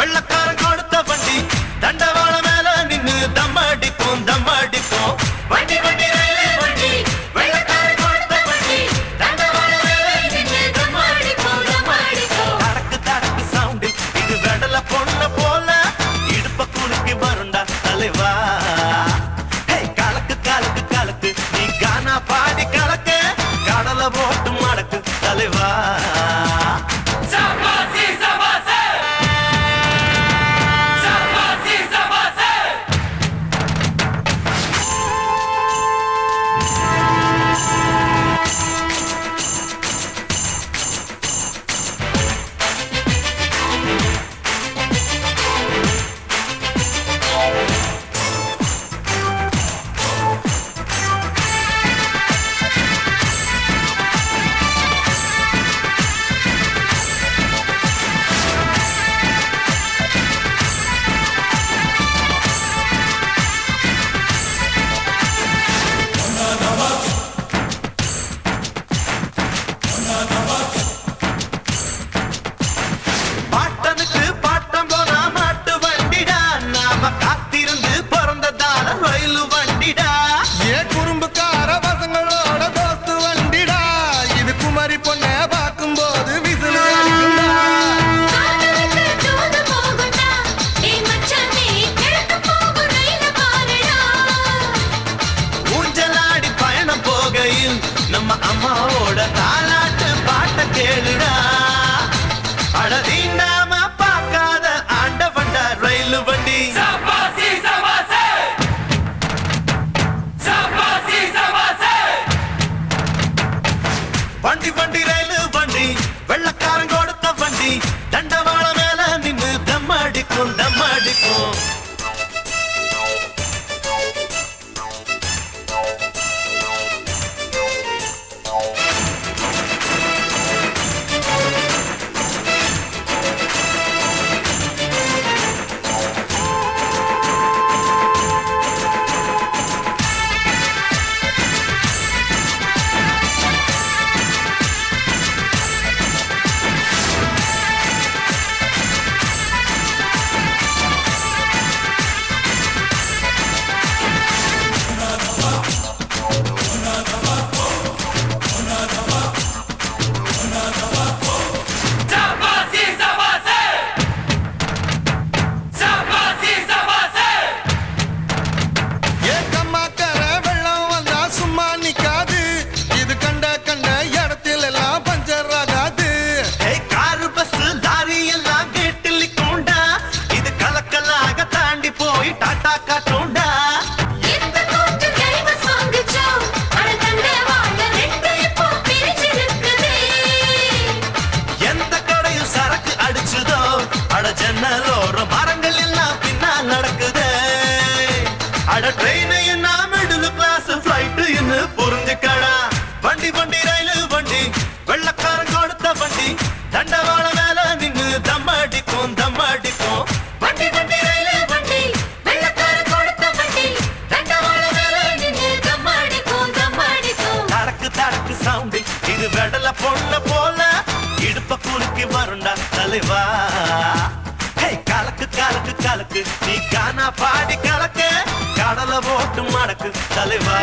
வெள்ளக்காரன் கொடுத்த வண்டி தண்டவாள மேல நின்னு தம்மடிக்கும் தம்மடிக்கும் வண்டி வண்டி ரயிலே வண்டி வெள்ளக்காரன் கொடுத்த வண்டி தண்டவாள மேல நின்னு தம்மடிக்கும் தம்மடிக்கும் தடக்கு தடக்கு சவுண்ட் இது வெடல பொண்ணு போல இடுப்ப குலுக்கி வருண்டா தலைவா கலக்கு கலக்கு கலக்கு நீ கானா பாடி கலக்கு கடலை போட்டு மடக்கு தலைவா நம்ம அம்மாவோட தாலாட்டு பாட்ட கேளுடா அடதி நாம பார்க்காத ஆண்ட வண்டா ரயில் வண்டி வண்டி வண்டி ரயில் வண்டி வெள்ளக்காரன் கொடுத்த வண்டி தண்டவாள மேல நின்னு தம்மடிக்கும் தம்மடிக்கும் ஜன்னலோர மரங்கள் எல்லாம் பின்னால் நடக்குது அட ட்ரெயின் என்ன மிடில் கிளாஸ் ஃபிளைட் என்ன புரிஞ்சுக்கடா வண்டி வண்டி ரயில் வண்டி வெள்ளக்காரன் கொடுத்த வண்டி தண்டவாள மேல நின்னு தம்மடிக்கும் தம்மடிக்கும் வண்டி வண்டி ரயில் வண்டி வெள்ளக்காரன் கொடுத்த வண்டி தண்டவாள மேல நின்னு தம்மடிக்கும் தம்மடிக்கும் தடக்கு தடக்கு சவுண்ட் இது வெடல பொண்ணு போல இடுப்ப குலுக்கி வருண்டா தலைவா கலக்கு கலக்கு கலக்கு நீ கானா பாடி கலக்கு கடலை போட்டு மடக்கு தலைவா